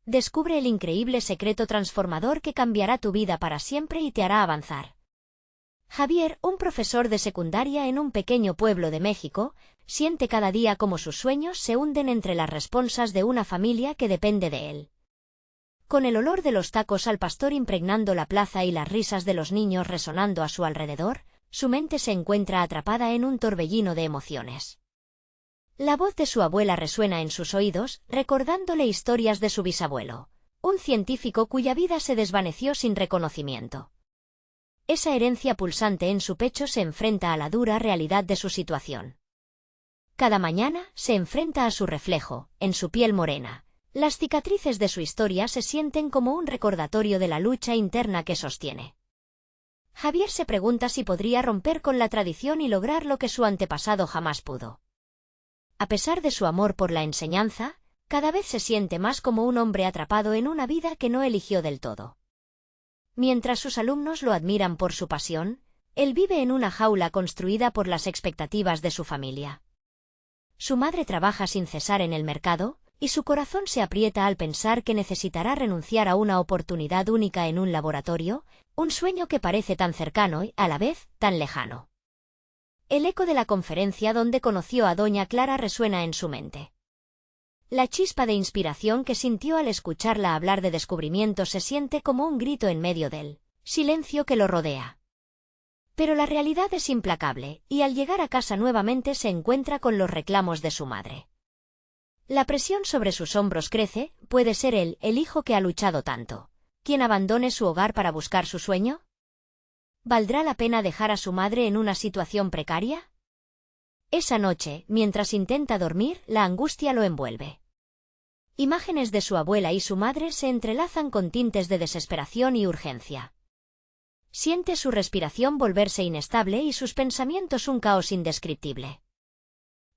Descubre el increíble secreto transformador que cambiará tu vida para siempre y te hará avanzar. Javier, un profesor de secundaria en un pequeño pueblo de México, siente cada día como sus sueños se hunden entre las responsas de una familia que depende de él. Con el olor de los tacos al pastor impregnando la plaza y las risas de los niños resonando a su alrededor, su mente se encuentra atrapada en un torbellino de emociones. La voz de su abuela resuena en sus oídos, recordándole historias de su bisabuelo, un científico cuya vida se desvaneció sin reconocimiento. Esa herencia pulsante en su pecho se enfrenta a la dura realidad de su situación. Cada mañana se enfrenta a su reflejo, en su piel morena. Las cicatrices de su historia se sienten como un recordatorio de la lucha interna que sostiene. Javier se pregunta si podría romper con la tradición y lograr lo que su antepasado jamás pudo. A pesar de su amor por la enseñanza, cada vez se siente más como un hombre atrapado en una vida que no eligió del todo. Mientras sus alumnos lo admiran por su pasión, él vive en una jaula construida por las expectativas de su familia. Su madre trabaja sin cesar en el mercado, y su corazón se aprieta al pensar que necesitará renunciar a una oportunidad única en un laboratorio, un sueño que parece tan cercano y, a la vez, tan lejano. El eco de la conferencia donde conoció a Doña Clara resuena en su mente. La chispa de inspiración que sintió al escucharla hablar de descubrimientos se siente como un grito en medio del silencio que lo rodea. Pero la realidad es implacable, y al llegar a casa nuevamente se encuentra con los reclamos de su madre. La presión sobre sus hombros crece. ¿Puede ser él, el hijo que ha luchado tanto, quien abandone su hogar para buscar su sueño? ¿Valdrá la pena dejar a su madre en una situación precaria? Esa noche, mientras intenta dormir, la angustia lo envuelve. Imágenes de su abuela y su madre se entrelazan con tintes de desesperación y urgencia. Siente su respiración volverse inestable y sus pensamientos un caos indescriptible.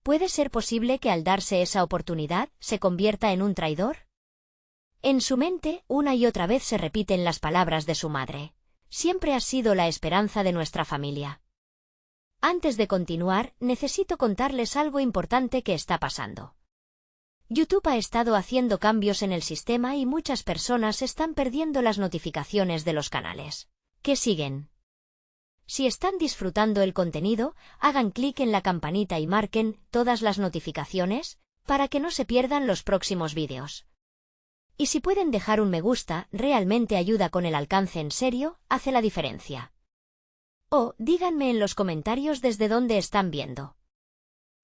¿Puede ser posible que al darse esa oportunidad, se convierta en un traidor? En su mente, una y otra vez se repiten las palabras de su madre. Siempre has sido la esperanza de nuestra familia. Antes de continuar, necesito contarles algo importante que está pasando. YouTube ha estado haciendo cambios en el sistema y muchas personas están perdiendo las notificaciones de los canales que siguen. Si están disfrutando el contenido, hagan clic en la campanita y marquen todas las notificaciones para que no se pierdan los próximos vídeos. Y si pueden dejar un me gusta, realmente ayuda con el alcance, en serio, hace la diferencia. O, díganme en los comentarios desde dónde están viendo.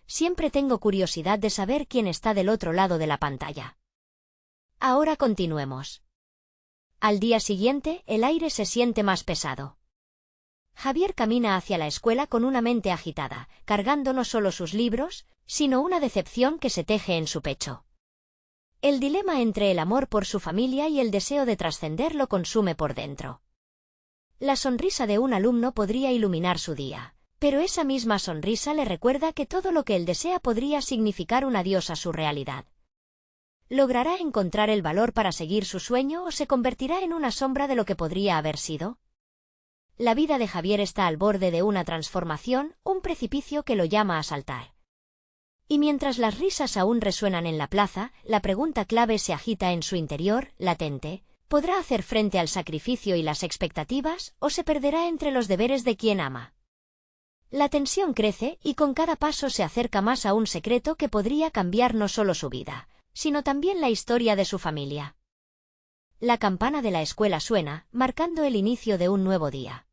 Siempre tengo curiosidad de saber quién está del otro lado de la pantalla. Ahora continuemos. Al día siguiente, el aire se siente más pesado. Javier camina hacia la escuela con una mente agitada, cargando no solo sus libros, sino una decepción que se teje en su pecho. El dilema entre el amor por su familia y el deseo de trascender lo consume por dentro. La sonrisa de un alumno podría iluminar su día, pero esa misma sonrisa le recuerda que todo lo que él desea podría significar un adiós a su realidad. ¿Logrará encontrar el valor para seguir su sueño o se convertirá en una sombra de lo que podría haber sido? La vida de Javier está al borde de una transformación, un precipicio que lo llama a saltar. Y mientras las risas aún resuenan en la plaza, la pregunta clave se agita en su interior, latente. ¿Podrá hacer frente al sacrificio y las expectativas, o se perderá entre los deberes de quien ama? La tensión crece, y con cada paso se acerca más a un secreto que podría cambiar no solo su vida, sino también la historia de su familia. La campana de la escuela suena, marcando el inicio de un nuevo día.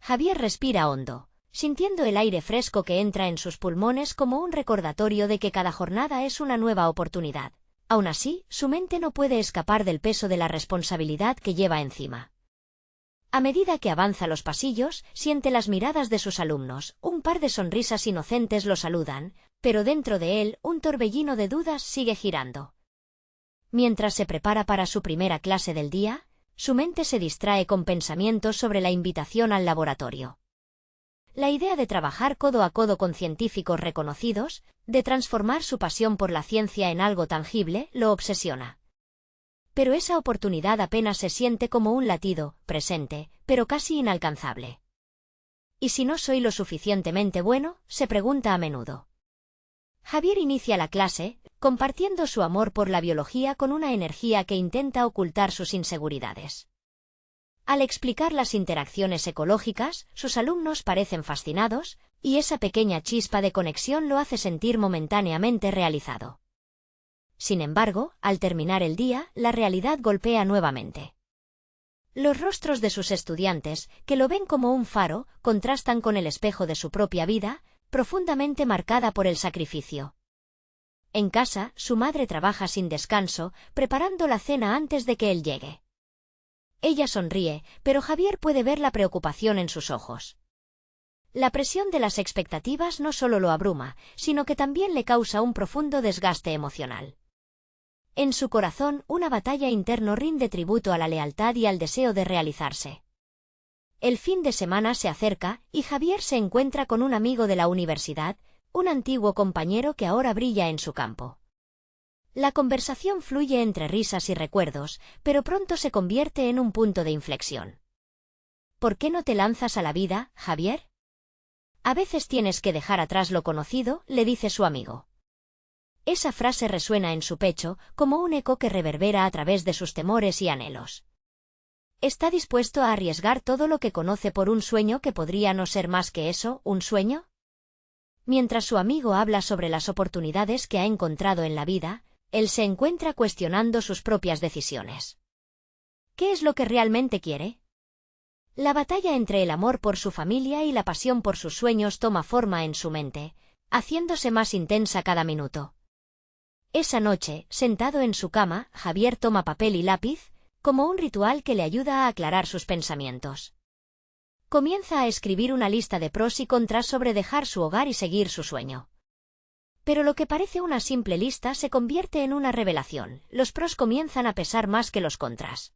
Javier respira hondo, sintiendo el aire fresco que entra en sus pulmones como un recordatorio de que cada jornada es una nueva oportunidad. Aún así, su mente no puede escapar del peso de la responsabilidad que lleva encima. A medida que avanza los pasillos, siente las miradas de sus alumnos, un par de sonrisas inocentes lo saludan, pero dentro de él, un torbellino de dudas sigue girando. Mientras se prepara para su primera clase del día, su mente se distrae con pensamientos sobre la invitación al laboratorio. La idea de trabajar codo a codo con científicos reconocidos, de transformar su pasión por la ciencia en algo tangible, lo obsesiona. Pero esa oportunidad apenas se siente como un latido, presente, pero casi inalcanzable. ¿Y si no soy lo suficientemente bueno?, se pregunta a menudo. Javier inicia la clase, compartiendo su amor por la biología con una energía que intenta ocultar sus inseguridades. Al explicar las interacciones ecológicas, sus alumnos parecen fascinados, y esa pequeña chispa de conexión lo hace sentir momentáneamente realizado. Sin embargo, al terminar el día, la realidad golpea nuevamente. Los rostros de sus estudiantes, que lo ven como un faro, contrastan con el espejo de su propia vida, profundamente marcada por el sacrificio. En casa, su madre trabaja sin descanso, preparando la cena antes de que él llegue. Ella sonríe, pero Javier puede ver la preocupación en sus ojos. La presión de las expectativas no solo lo abruma, sino que también le causa un profundo desgaste emocional. En su corazón, una batalla interna rinde tributo a la lealtad y al deseo de realizarse. El fin de semana se acerca, y Javier se encuentra con un amigo de la universidad, un antiguo compañero que ahora brilla en su campo. La conversación fluye entre risas y recuerdos, pero pronto se convierte en un punto de inflexión. ¿Por qué no te lanzas a la vida, Javier? A veces tienes que dejar atrás lo conocido, le dice su amigo. Esa frase resuena en su pecho, como un eco que reverbera a través de sus temores y anhelos. ¿Está dispuesto a arriesgar todo lo que conoce por un sueño que podría no ser más que eso, un sueño? Mientras su amigo habla sobre las oportunidades que ha encontrado en la vida, él se encuentra cuestionando sus propias decisiones. ¿Qué es lo que realmente quiere? La batalla entre el amor por su familia y la pasión por sus sueños toma forma en su mente, haciéndose más intensa cada minuto. Esa noche, sentado en su cama, Javier toma papel y lápiz, como un ritual que le ayuda a aclarar sus pensamientos. Comienza a escribir una lista de pros y contras sobre dejar su hogar y seguir su sueño. Pero lo que parece una simple lista se convierte en una revelación, los pros comienzan a pesar más que los contras.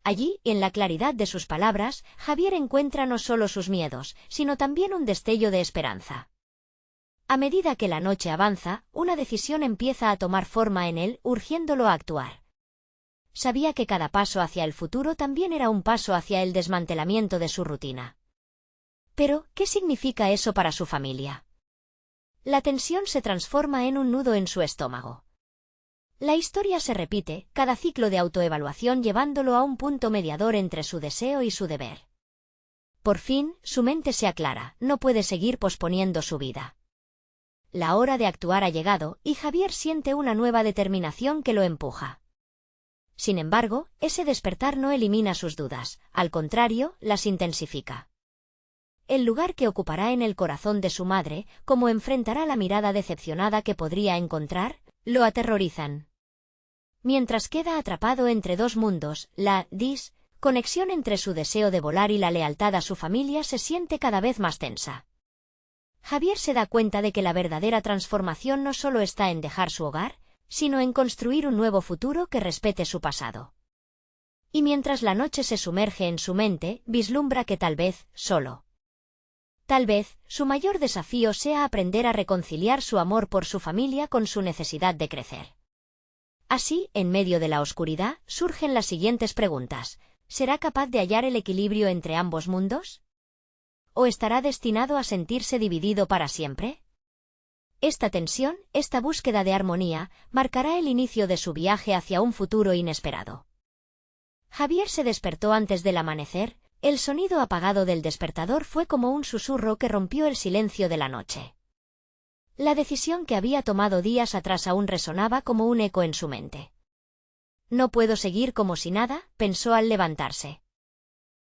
Allí, en la claridad de sus palabras, Javier encuentra no solo sus miedos, sino también un destello de esperanza. A medida que la noche avanza, una decisión empieza a tomar forma en él, urgiéndolo a actuar. Sabía que cada paso hacia el futuro también era un paso hacia el desmantelamiento de su rutina. Pero, ¿qué significa eso para su familia? La tensión se transforma en un nudo en su estómago. La historia se repite, cada ciclo de autoevaluación llevándolo a un punto mediador entre su deseo y su deber. Por fin, su mente se aclara, no puede seguir posponiendo su vida. La hora de actuar ha llegado, y Javier siente una nueva determinación que lo empuja. Sin embargo, ese despertar no elimina sus dudas, al contrario, las intensifica. El lugar que ocupará en el corazón de su madre, cómo enfrentará la mirada decepcionada que podría encontrar, lo aterrorizan. Mientras queda atrapado entre dos mundos, la conexión entre su deseo de volar y la lealtad a su familia se siente cada vez más tensa. Javier se da cuenta de que la verdadera transformación no solo está en dejar su hogar, sino en construir un nuevo futuro que respete su pasado. Y mientras la noche se sumerge en su mente, vislumbra que tal vez su mayor desafío sea aprender a reconciliar su amor por su familia con su necesidad de crecer. Así, en medio de la oscuridad, surgen las siguientes preguntas. ¿Será capaz de hallar el equilibrio entre ambos mundos? ¿O estará destinado a sentirse dividido para siempre? Esta tensión, esta búsqueda de armonía, marcará el inicio de su viaje hacia un futuro inesperado. Javier se despertó antes del amanecer, el sonido apagado del despertador fue como un susurro que rompió el silencio de la noche. La decisión que había tomado días atrás aún resonaba como un eco en su mente. No puedo seguir como si nada, pensó al levantarse.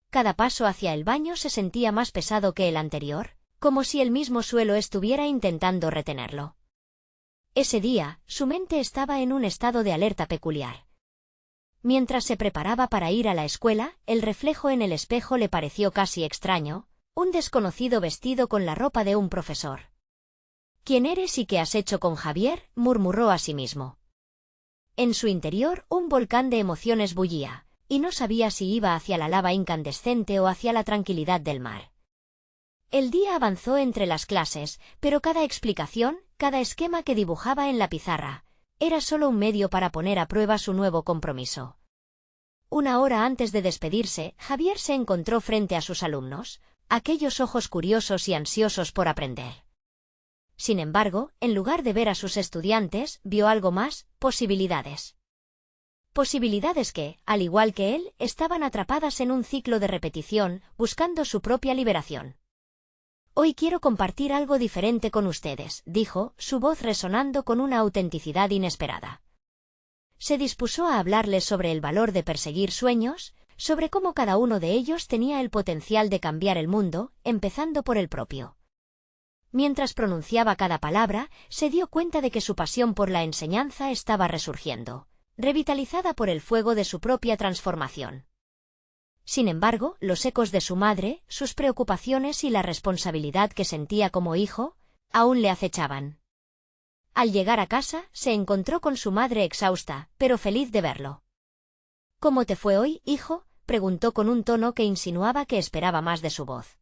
Cada paso hacia el baño se sentía más pesado que el anterior, como si el mismo suelo estuviera intentando retenerlo. Ese día, su mente estaba en un estado de alerta peculiar. Mientras se preparaba para ir a la escuela, el reflejo en el espejo le pareció casi extraño, un desconocido vestido con la ropa de un profesor. ¿Quién eres y qué has hecho con Javier?, murmuró a sí mismo. En su interior, un volcán de emociones bullía, y no sabía si iba hacia la lava incandescente o hacia la tranquilidad del mar. El día avanzó entre las clases, pero cada explicación, cada esquema que dibujaba en la pizarra, era solo un medio para poner a prueba su nuevo compromiso. Una hora antes de despedirse, Javier se encontró frente a sus alumnos, aquellos ojos curiosos y ansiosos por aprender. Sin embargo, en lugar de ver a sus estudiantes, vio algo más: posibilidades. Posibilidades que, al igual que él, estaban atrapadas en un ciclo de repetición, buscando su propia liberación. «Hoy quiero compartir algo diferente con ustedes», dijo, su voz resonando con una autenticidad inesperada. Se dispuso a hablarles sobre el valor de perseguir sueños, sobre cómo cada uno de ellos tenía el potencial de cambiar el mundo, empezando por el propio. Mientras pronunciaba cada palabra, se dio cuenta de que su pasión por la enseñanza estaba resurgiendo, revitalizada por el fuego de su propia transformación. Sin embargo, los ecos de su madre, sus preocupaciones y la responsabilidad que sentía como hijo, aún le acechaban. Al llegar a casa, se encontró con su madre exhausta, pero feliz de verlo. «¿Cómo te fue hoy, hijo?», preguntó con un tono que insinuaba que esperaba más de su voz.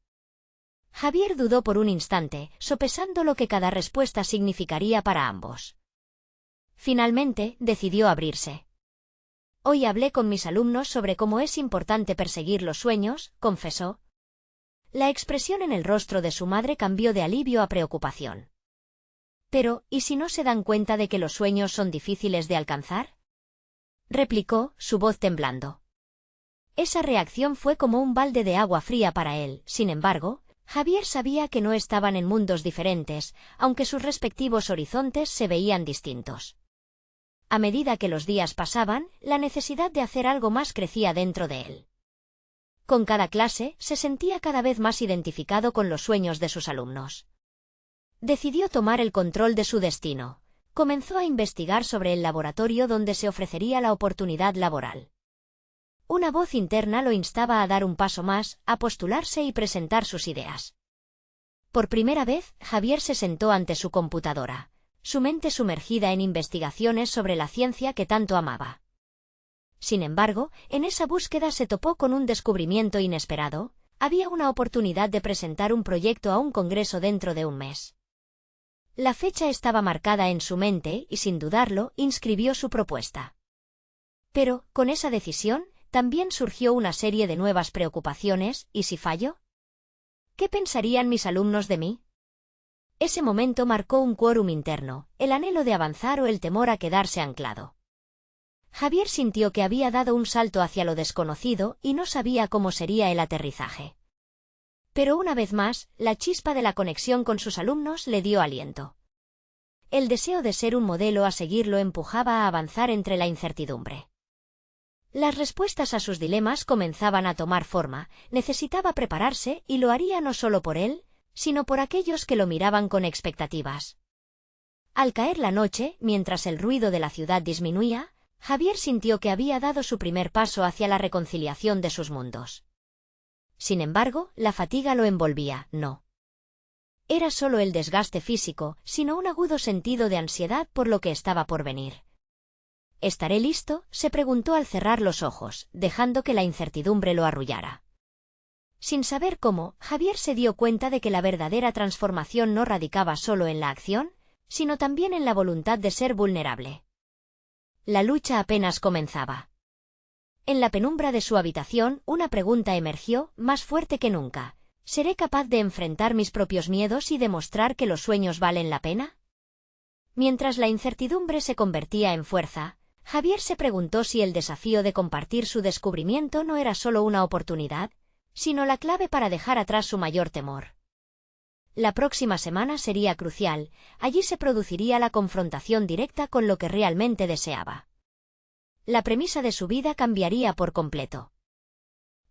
Javier dudó por un instante, sopesando lo que cada respuesta significaría para ambos. Finalmente, decidió abrirse. «Hoy hablé con mis alumnos sobre cómo es importante perseguir los sueños», confesó. La expresión en el rostro de su madre cambió de alivio a preocupación. «Pero, ¿y si no se dan cuenta de que los sueños son difíciles de alcanzar?», replicó, su voz temblando. Esa reacción fue como un balde de agua fría para él. Sin embargo, Javier sabía que no estaban en mundos diferentes, aunque sus respectivos horizontes se veían distintos. A medida que los días pasaban, la necesidad de hacer algo más crecía dentro de él. Con cada clase, se sentía cada vez más identificado con los sueños de sus alumnos. Decidió tomar el control de su destino. Comenzó a investigar sobre el laboratorio donde se ofrecería la oportunidad laboral. Una voz interna lo instaba a dar un paso más, a postularse y presentar sus ideas. Por primera vez, Javier se sentó ante su computadora, su mente sumergida en investigaciones sobre la ciencia que tanto amaba. Sin embargo, en esa búsqueda se topó con un descubrimiento inesperado: había una oportunidad de presentar un proyecto a un congreso dentro de un mes. La fecha estaba marcada en su mente y, sin dudarlo, inscribió su propuesta. Pero, con esa decisión, también surgió una serie de nuevas preocupaciones. ¿Y si fallo? ¿Qué pensarían mis alumnos de mí? Ese momento marcó un quórum interno, el anhelo de avanzar o el temor a quedarse anclado. Javier sintió que había dado un salto hacia lo desconocido y no sabía cómo sería el aterrizaje. Pero una vez más, la chispa de la conexión con sus alumnos le dio aliento. El deseo de ser un modelo a seguir lo empujaba a avanzar entre la incertidumbre. Las respuestas a sus dilemas comenzaban a tomar forma. Necesitaba prepararse, y lo haría no solo por él, sino por aquellos que lo miraban con expectativas. Al caer la noche, mientras el ruido de la ciudad disminuía, Javier sintió que había dado su primer paso hacia la reconciliación de sus mundos. Sin embargo, la fatiga lo envolvía. No era solo el desgaste físico, sino un agudo sentido de ansiedad por lo que estaba por venir. ¿Estaré listo?, se preguntó al cerrar los ojos, dejando que la incertidumbre lo arrullara. Sin saber cómo, Javier se dio cuenta de que la verdadera transformación no radicaba solo en la acción, sino también en la voluntad de ser vulnerable. La lucha apenas comenzaba. En la penumbra de su habitación, una pregunta emergió, más fuerte que nunca: ¿seré capaz de enfrentar mis propios miedos y demostrar que los sueños valen la pena? Mientras la incertidumbre se convertía en fuerza, Javier se preguntó si el desafío de compartir su descubrimiento no era solo una oportunidad, sino la clave para dejar atrás su mayor temor. La próxima semana sería crucial. Allí se produciría la confrontación directa con lo que realmente deseaba. La premisa de su vida cambiaría por completo.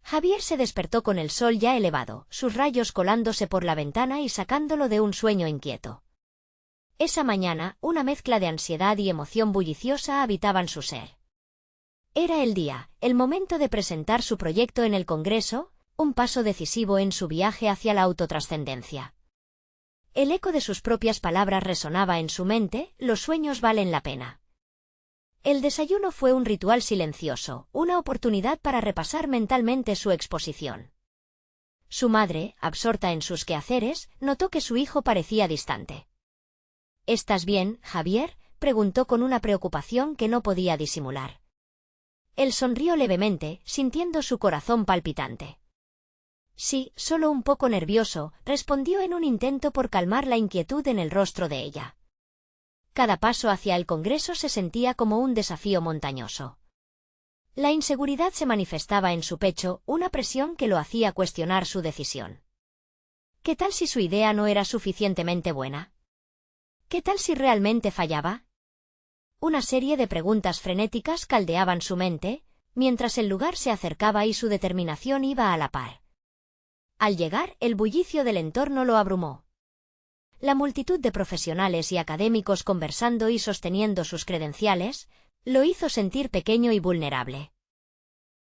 Javier se despertó con el sol ya elevado, sus rayos colándose por la ventana y sacándolo de un sueño inquieto. Esa mañana, una mezcla de ansiedad y emoción bulliciosa habitaban su ser. Era el día, el momento de presentar su proyecto en el Congreso, un paso decisivo en su viaje hacia la autotrascendencia. El eco de sus propias palabras resonaba en su mente: los sueños valen la pena. El desayuno fue un ritual silencioso, una oportunidad para repasar mentalmente su exposición. Su madre, absorta en sus quehaceres, notó que su hijo parecía distante. «¿Estás bien, Javier?», preguntó con una preocupación que no podía disimular. Él sonrió levemente, sintiendo su corazón palpitante. Sí, solo un poco nervioso, respondió en un intento por calmar la inquietud en el rostro de ella. Cada paso hacia el Congreso se sentía como un desafío montañoso. La inseguridad se manifestaba en su pecho, una presión que lo hacía cuestionar su decisión. ¿Qué tal si su idea no era suficientemente buena? ¿Qué tal si realmente fallaba? Una serie de preguntas frenéticas caldeaban su mente, mientras el lugar se acercaba y su determinación iba a la par. Al llegar, el bullicio del entorno lo abrumó. La multitud de profesionales y académicos conversando y sosteniendo sus credenciales, lo hizo sentir pequeño y vulnerable.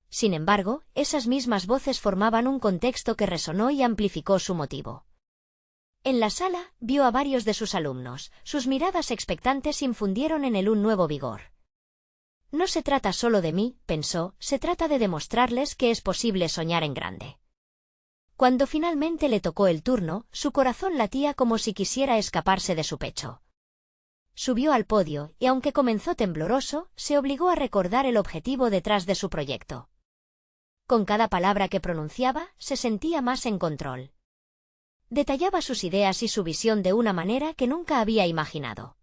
Sin embargo, esas mismas voces formaban un contexto que resonó y amplificó su motivo. En la sala, vio a varios de sus alumnos, sus miradas expectantes infundieron en él un nuevo vigor. No se trata solo de mí, pensó, se trata de demostrarles que es posible soñar en grande. Cuando finalmente le tocó el turno, su corazón latía como si quisiera escaparse de su pecho. Subió al podio y aunque comenzó tembloroso, se obligó a recordar el objetivo detrás de su proyecto. Con cada palabra que pronunciaba, se sentía más en control. Detallaba sus ideas y su visión de una manera que nunca había imaginado.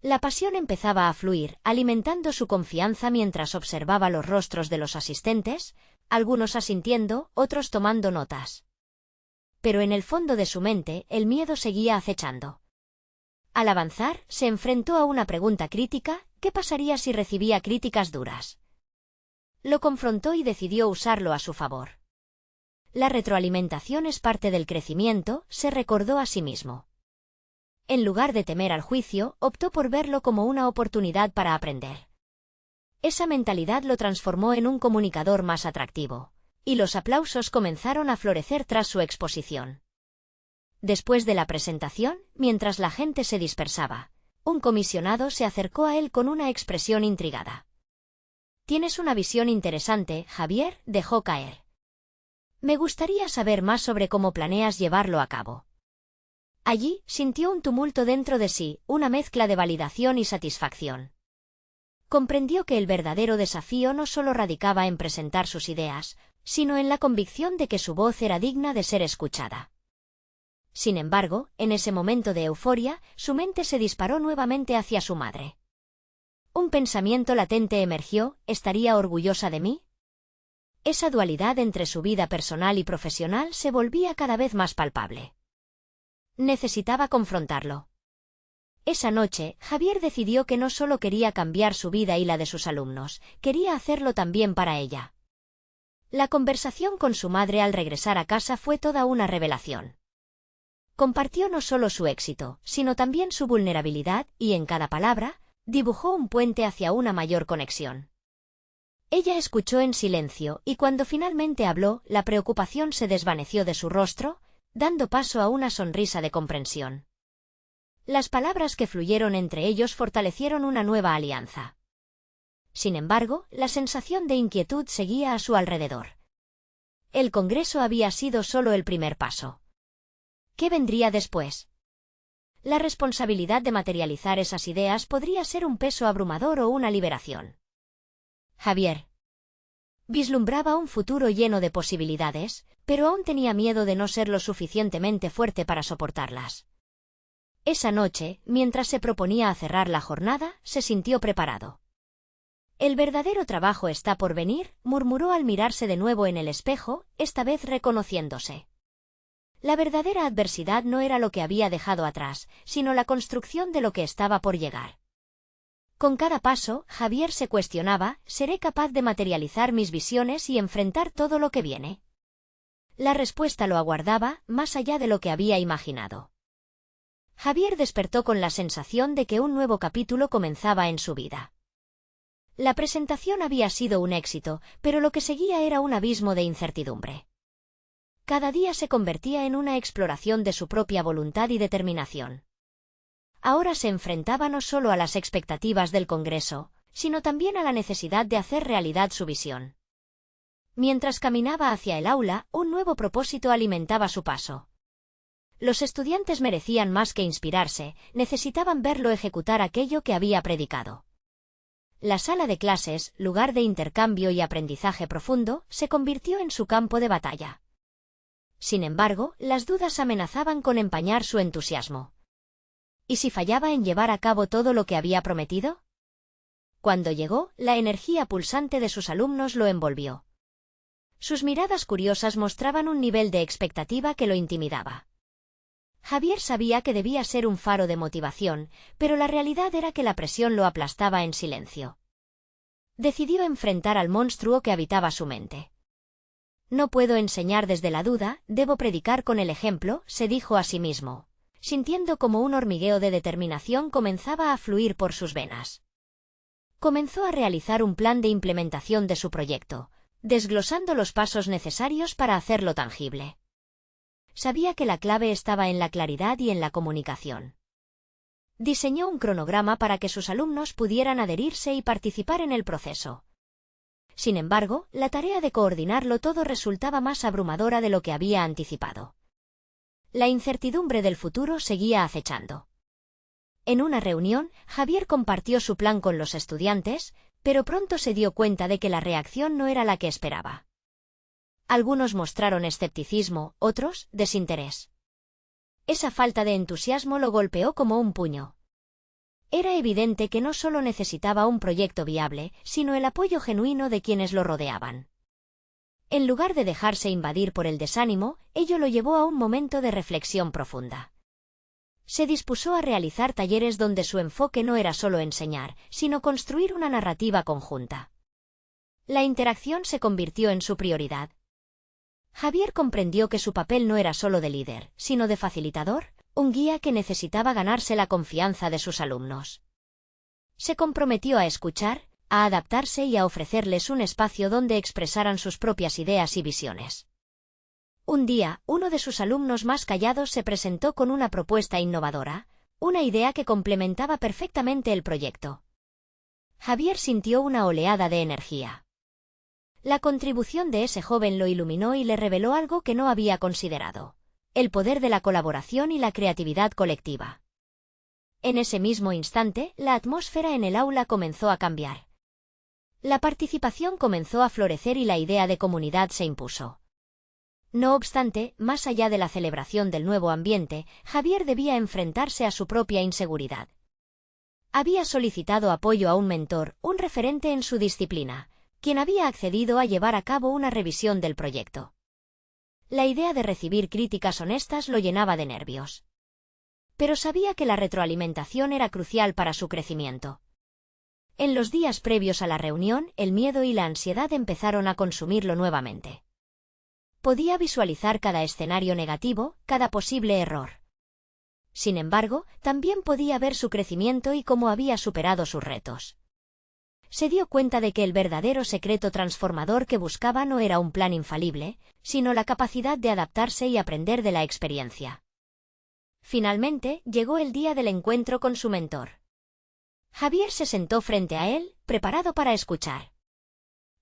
La pasión empezaba a fluir, alimentando su confianza mientras observaba los rostros de los asistentes, algunos asintiendo, otros tomando notas. Pero en el fondo de su mente, el miedo seguía acechando. Al avanzar, se enfrentó a una pregunta crítica: ¿qué pasaría si recibía críticas duras? Lo confrontó y decidió usarlo a su favor. La retroalimentación es parte del crecimiento, se recordó a sí mismo. En lugar de temer al juicio, optó por verlo como una oportunidad para aprender. Esa mentalidad lo transformó en un comunicador más atractivo, y los aplausos comenzaron a florecer tras su exposición. Después de la presentación, mientras la gente se dispersaba, un comisionado se acercó a él con una expresión intrigada. «Tienes una visión interesante, Javier», dejó caer. «Me gustaría saber más sobre cómo planeas llevarlo a cabo». Allí, sintió un tumulto dentro de sí, una mezcla de validación y satisfacción. Comprendió que el verdadero desafío no solo radicaba en presentar sus ideas, sino en la convicción de que su voz era digna de ser escuchada. Sin embargo, en ese momento de euforia, su mente se disparó nuevamente hacia su madre. Un pensamiento latente emergió: ¿estaría orgullosa de mí? Esa dualidad entre su vida personal y profesional se volvía cada vez más palpable. Necesitaba confrontarlo. Esa noche, Javier decidió que no solo quería cambiar su vida y la de sus alumnos, quería hacerlo también para ella. La conversación con su madre al regresar a casa fue toda una revelación. Compartió no solo su éxito, sino también su vulnerabilidad, y en cada palabra, dibujó un puente hacia una mayor conexión. Ella escuchó en silencio, y cuando finalmente habló, la preocupación se desvaneció de su rostro, dando paso a una sonrisa de comprensión. Las palabras que fluyeron entre ellos fortalecieron una nueva alianza. Sin embargo, la sensación de inquietud seguía a su alrededor. El Congreso había sido solo el primer paso. ¿Qué vendría después? La responsabilidad de materializar esas ideas podría ser un peso abrumador o una liberación. Javier vislumbraba un futuro lleno de posibilidades, pero aún tenía miedo de no ser lo suficientemente fuerte para soportarlas. Esa noche, mientras se proponía a cerrar la jornada, se sintió preparado. «El verdadero trabajo está por venir», murmuró al mirarse de nuevo en el espejo, esta vez reconociéndose. La verdadera adversidad no era lo que había dejado atrás, sino la construcción de lo que estaba por llegar. Con cada paso, Javier se cuestionaba: ¿seré capaz de materializar mis visiones y enfrentar todo lo que viene? La respuesta lo aguardaba, más allá de lo que había imaginado. Javier despertó con la sensación de que un nuevo capítulo comenzaba en su vida. La presentación había sido un éxito, pero lo que seguía era un abismo de incertidumbre. Cada día se convertía en una exploración de su propia voluntad y determinación. Ahora se enfrentaba no solo a las expectativas del Congreso, sino también a la necesidad de hacer realidad su visión. Mientras caminaba hacia el aula, un nuevo propósito alimentaba su paso. Los estudiantes merecían más que inspirarse, necesitaban verlo ejecutar aquello que había predicado. La sala de clases, lugar de intercambio y aprendizaje profundo, se convirtió en su campo de batalla. Sin embargo, las dudas amenazaban con empañar su entusiasmo. ¿Y si fallaba en llevar a cabo todo lo que había prometido? Cuando llegó, la energía pulsante de sus alumnos lo envolvió. Sus miradas curiosas mostraban un nivel de expectativa que lo intimidaba. Javier sabía que debía ser un faro de motivación, pero la realidad era que la presión lo aplastaba en silencio. Decidió enfrentar al monstruo que habitaba su mente. No puedo enseñar desde la duda, debo predicar con el ejemplo, se dijo a sí mismo, sintiendo como un hormigueo de determinación comenzaba a fluir por sus venas. Comenzó a realizar un plan de implementación de su proyecto, desglosando los pasos necesarios para hacerlo tangible. Sabía que la clave estaba en la claridad y en la comunicación. Diseñó un cronograma para que sus alumnos pudieran adherirse y participar en el proceso. Sin embargo, la tarea de coordinarlo todo resultaba más abrumadora de lo que había anticipado. La incertidumbre del futuro seguía acechando. En una reunión, Javier compartió su plan con los estudiantes, pero pronto se dio cuenta de que la reacción no era la que esperaba. Algunos mostraron escepticismo, otros, desinterés. Esa falta de entusiasmo lo golpeó como un puño. Era evidente que no solo necesitaba un proyecto viable, sino el apoyo genuino de quienes lo rodeaban. En lugar de dejarse invadir por el desánimo, ello lo llevó a un momento de reflexión profunda. Se dispuso a realizar talleres donde su enfoque no era solo enseñar, sino construir una narrativa conjunta. La interacción se convirtió en su prioridad. Javier comprendió que su papel no era solo de líder, sino de facilitador, un guía que necesitaba ganarse la confianza de sus alumnos. Se comprometió a escuchar, a adaptarse y a ofrecerles un espacio donde expresaran sus propias ideas y visiones. Un día, uno de sus alumnos más callados se presentó con una propuesta innovadora, una idea que complementaba perfectamente el proyecto. Javier sintió una oleada de energía. La contribución de ese joven lo iluminó y le reveló algo que no había considerado: el poder de la colaboración y la creatividad colectiva. En ese mismo instante, la atmósfera en el aula comenzó a cambiar. La participación comenzó a florecer y la idea de comunidad se impuso. No obstante, más allá de la celebración del nuevo ambiente, Javier debía enfrentarse a su propia inseguridad. Había solicitado apoyo a un mentor, un referente en su disciplina, quien había accedido a llevar a cabo una revisión del proyecto. La idea de recibir críticas honestas lo llenaba de nervios. Pero sabía que la retroalimentación era crucial para su crecimiento. En los días previos a la reunión, el miedo y la ansiedad empezaron a consumirlo nuevamente. Podía visualizar cada escenario negativo, cada posible error. Sin embargo, también podía ver su crecimiento y cómo había superado sus retos. Se dio cuenta de que el verdadero secreto transformador que buscaba no era un plan infalible, sino la capacidad de adaptarse y aprender de la experiencia. Finalmente, llegó el día del encuentro con su mentor. Javier se sentó frente a él, preparado para escuchar.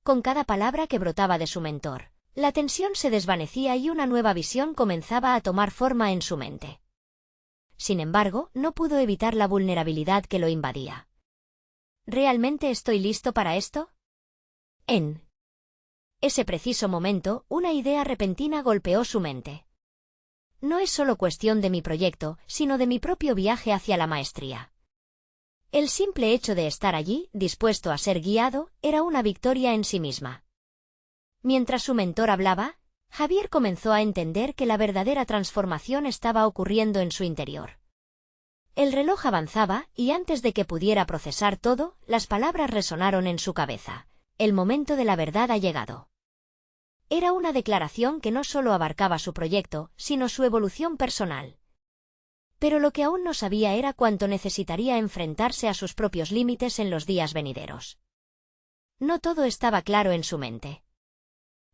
Con cada palabra que brotaba de su mentor, la tensión se desvanecía y una nueva visión comenzaba a tomar forma en su mente. Sin embargo, no pudo evitar la vulnerabilidad que lo invadía. ¿Realmente estoy listo para esto? En ese preciso momento, una idea repentina golpeó su mente. No es solo cuestión de mi proyecto, sino de mi propio viaje hacia la maestría. El simple hecho de estar allí, dispuesto a ser guiado, era una victoria en sí misma. Mientras su mentor hablaba, Javier comenzó a entender que la verdadera transformación estaba ocurriendo en su interior. El reloj avanzaba, y antes de que pudiera procesar todo, las palabras resonaron en su cabeza: el momento de la verdad ha llegado. Era una declaración que no solo abarcaba su proyecto, sino su evolución personal. Pero lo que aún no sabía era cuánto necesitaría enfrentarse a sus propios límites en los días venideros. No todo estaba claro en su mente.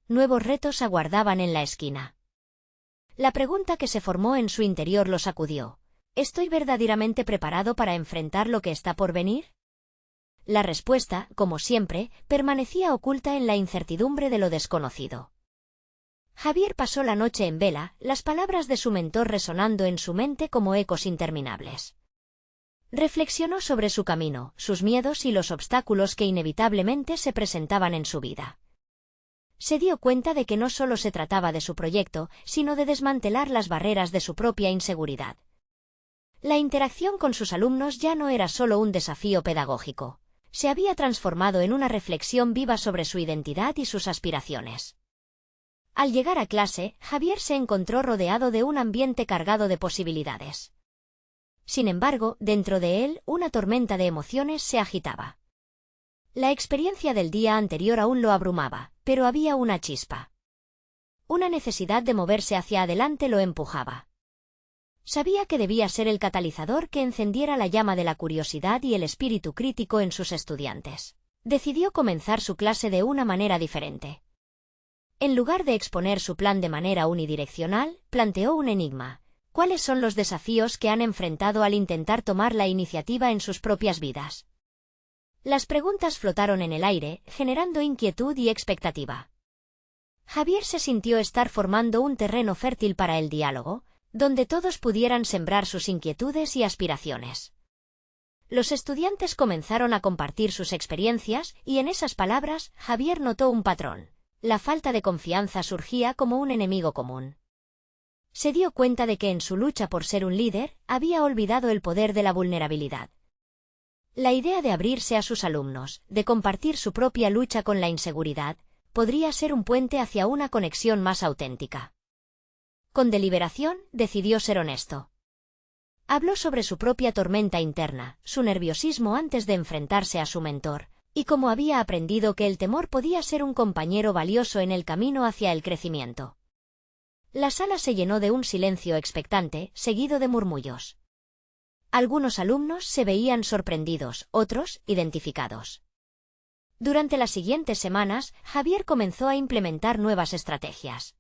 Nuevos retos aguardaban en la esquina. La pregunta que se formó en su interior lo sacudió: ¿estoy verdaderamente preparado para enfrentar lo que está por venir? La respuesta, como siempre, permanecía oculta en la incertidumbre de lo desconocido. Javier pasó la noche en vela, las palabras de su mentor resonando en su mente como ecos interminables. Reflexionó sobre su camino, sus miedos y los obstáculos que inevitablemente se presentaban en su vida. Se dio cuenta de que no solo se trataba de su proyecto, sino de desmantelar las barreras de su propia inseguridad. La interacción con sus alumnos ya no era solo un desafío pedagógico. Se había transformado en una reflexión viva sobre su identidad y sus aspiraciones. Al llegar a clase, Javier se encontró rodeado de un ambiente cargado de posibilidades. Sin embargo, dentro de él, una tormenta de emociones se agitaba. La experiencia del día anterior aún lo abrumaba, pero había una chispa. Una necesidad de moverse hacia adelante lo empujaba. Sabía que debía ser el catalizador que encendiera la llama de la curiosidad y el espíritu crítico en sus estudiantes. Decidió comenzar su clase de una manera diferente. En lugar de exponer su plan de manera unidireccional, planteó un enigma. ¿Cuáles son los desafíos que han enfrentado al intentar tomar la iniciativa en sus propias vidas? Las preguntas flotaron en el aire, generando inquietud y expectativa. Javier se sintió estar formando un terreno fértil para el diálogo, donde todos pudieran sembrar sus inquietudes y aspiraciones. Los estudiantes comenzaron a compartir sus experiencias y en esas palabras Javier notó un patrón. La falta de confianza surgía como un enemigo común. Se dio cuenta de que en su lucha por ser un líder, había olvidado el poder de la vulnerabilidad. La idea de abrirse a sus alumnos, de compartir su propia lucha con la inseguridad, podría ser un puente hacia una conexión más auténtica. Con deliberación, decidió ser honesto. Habló sobre su propia tormenta interna, su nerviosismo antes de enfrentarse a su mentor, y cómo había aprendido que el temor podía ser un compañero valioso en el camino hacia el crecimiento. La sala se llenó de un silencio expectante, seguido de murmullos. Algunos alumnos se veían sorprendidos, otros, identificados. Durante las siguientes semanas, Javier comenzó a implementar nuevas estrategias.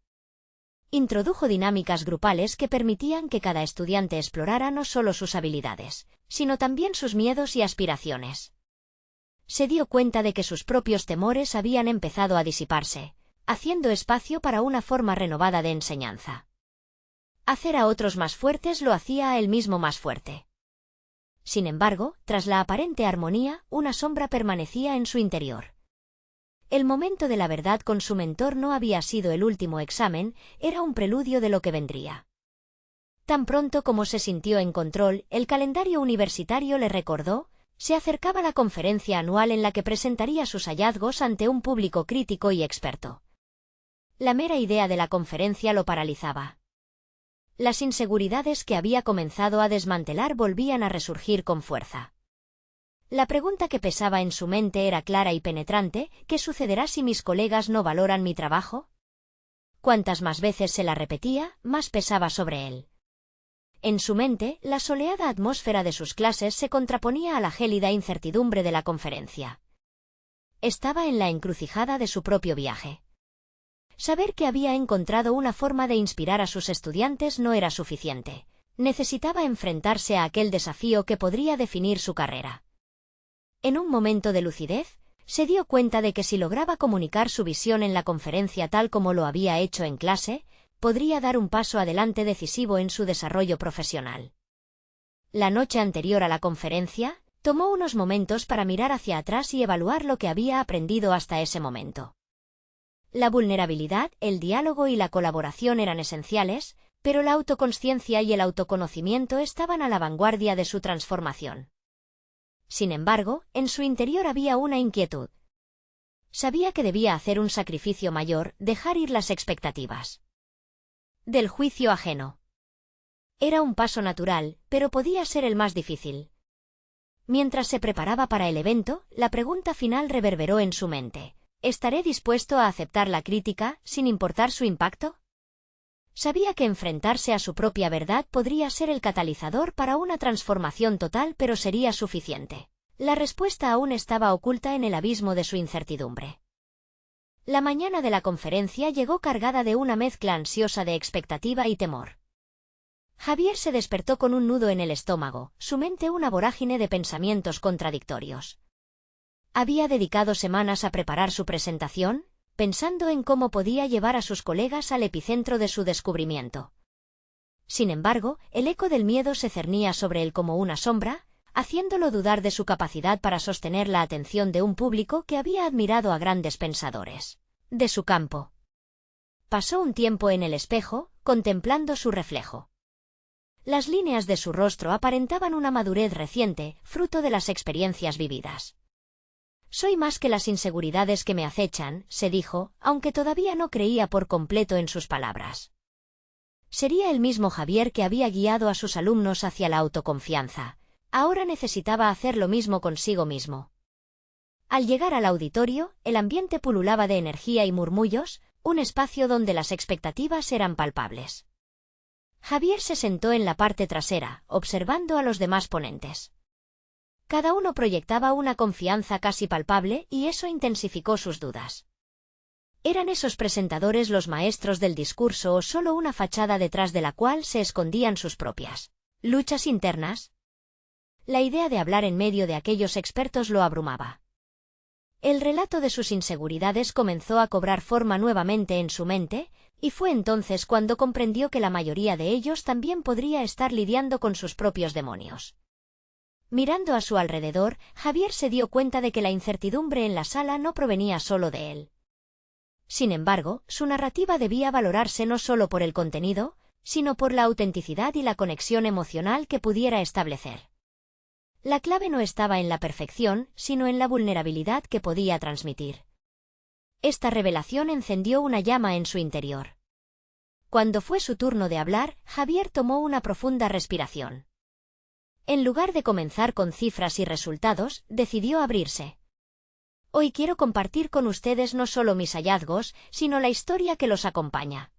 Introdujo dinámicas grupales que permitían que cada estudiante explorara no solo sus habilidades, sino también sus miedos y aspiraciones. Se dio cuenta de que sus propios temores habían empezado a disiparse, haciendo espacio para una forma renovada de enseñanza. Hacer a otros más fuertes lo hacía a él mismo más fuerte. Sin embargo, tras la aparente armonía, una sombra permanecía en su interior. El momento de la verdad con su mentor no había sido el último examen, era un preludio de lo que vendría. Tan pronto como se sintió en control, el calendario universitario le recordó, se acercaba la conferencia anual en la que presentaría sus hallazgos ante un público crítico y experto. La mera idea de la conferencia lo paralizaba. Las inseguridades que había comenzado a desmantelar volvían a resurgir con fuerza. La pregunta que pesaba en su mente era clara y penetrante: ¿qué sucederá si mis colegas no valoran mi trabajo? Cuantas más veces se la repetía, más pesaba sobre él. En su mente, la soleada atmósfera de sus clases se contraponía a la gélida incertidumbre de la conferencia. Estaba en la encrucijada de su propio viaje. Saber que había encontrado una forma de inspirar a sus estudiantes no era suficiente. Necesitaba enfrentarse a aquel desafío que podría definir su carrera. En un momento de lucidez, se dio cuenta de que si lograba comunicar su visión en la conferencia tal como lo había hecho en clase, podría dar un paso adelante decisivo en su desarrollo profesional. La noche anterior a la conferencia, tomó unos momentos para mirar hacia atrás y evaluar lo que había aprendido hasta ese momento. La vulnerabilidad, el diálogo y la colaboración eran esenciales, pero la autoconsciencia y el autoconocimiento estaban a la vanguardia de su transformación. Sin embargo, en su interior había una inquietud. Sabía que debía hacer un sacrificio mayor, dejar ir las expectativas del juicio ajeno. Era un paso natural, pero podía ser el más difícil. Mientras se preparaba para el evento, la pregunta final reverberó en su mente: ¿estaré dispuesto a aceptar la crítica, sin importar su impacto? Sabía que enfrentarse a su propia verdad podría ser el catalizador para una transformación total, pero ¿sería suficiente? La respuesta aún estaba oculta en el abismo de su incertidumbre. La mañana de la conferencia llegó cargada de una mezcla ansiosa de expectativa y temor. Javier se despertó con un nudo en el estómago, su mente una vorágine de pensamientos contradictorios. Había dedicado semanas a preparar su presentación, pensando en cómo podía llevar a sus colegas al epicentro de su descubrimiento. Sin embargo, el eco del miedo se cernía sobre él como una sombra, haciéndolo dudar de su capacidad para sostener la atención de un público que había admirado a grandes pensadores. de su campo. Pasó un tiempo en el espejo, contemplando su reflejo. Las líneas de su rostro aparentaban una madurez reciente, fruto de las experiencias vividas. Soy más que las inseguridades que me acechan, se dijo, aunque todavía no creía por completo en sus palabras. Sería el mismo Javier que había guiado a sus alumnos hacia la autoconfianza. Ahora necesitaba hacer lo mismo consigo mismo. Al llegar al auditorio, el ambiente pululaba de energía y murmullos, un espacio donde las expectativas eran palpables. Javier se sentó en la parte trasera, observando a los demás ponentes. Cada uno proyectaba una confianza casi palpable y eso intensificó sus dudas. ¿Eran esos presentadores los maestros del discurso o solo una fachada detrás de la cual se escondían sus propias luchas internas? La idea de hablar en medio de aquellos expertos lo abrumaba. El relato de sus inseguridades comenzó a cobrar forma nuevamente en su mente, y fue entonces cuando comprendió que la mayoría de ellos también podría estar lidiando con sus propios demonios. Mirando a su alrededor, Javier se dio cuenta de que la incertidumbre en la sala no provenía solo de él. Sin embargo, su narrativa debía valorarse no solo por el contenido, sino por la autenticidad y la conexión emocional que pudiera establecer. La clave no estaba en la perfección, sino en la vulnerabilidad que podía transmitir. Esta revelación encendió una llama en su interior. Cuando fue su turno de hablar, Javier tomó una profunda respiración. En lugar de comenzar con cifras y resultados, decidió abrirse. Hoy quiero compartir con ustedes no solo mis hallazgos, sino la historia que los acompaña.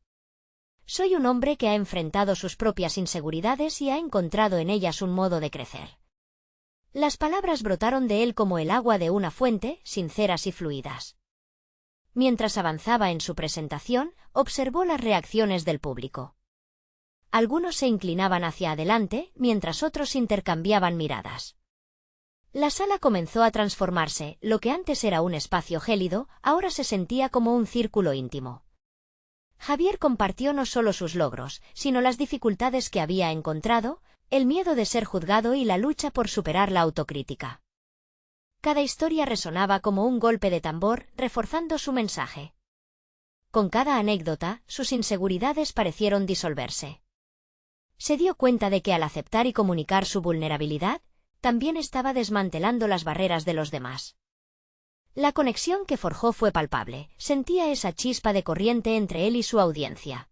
Soy un hombre que ha enfrentado sus propias inseguridades y ha encontrado en ellas un modo de crecer. Las palabras brotaron de él como el agua de una fuente, sinceras y fluidas. Mientras avanzaba en su presentación, observó las reacciones del público. Algunos se inclinaban hacia adelante, mientras otros intercambiaban miradas. La sala comenzó a transformarse, lo que antes era un espacio gélido, ahora se sentía como un círculo íntimo. Javier compartió no solo sus logros, sino las dificultades que había encontrado, el miedo de ser juzgado y la lucha por superar la autocrítica. Cada historia resonaba como un golpe de tambor, reforzando su mensaje. Con cada anécdota, sus inseguridades parecieron disolverse. Se dio cuenta de que al aceptar y comunicar su vulnerabilidad, también estaba desmantelando las barreras de los demás. La conexión que forjó fue palpable, sentía esa chispa de corriente entre él y su audiencia.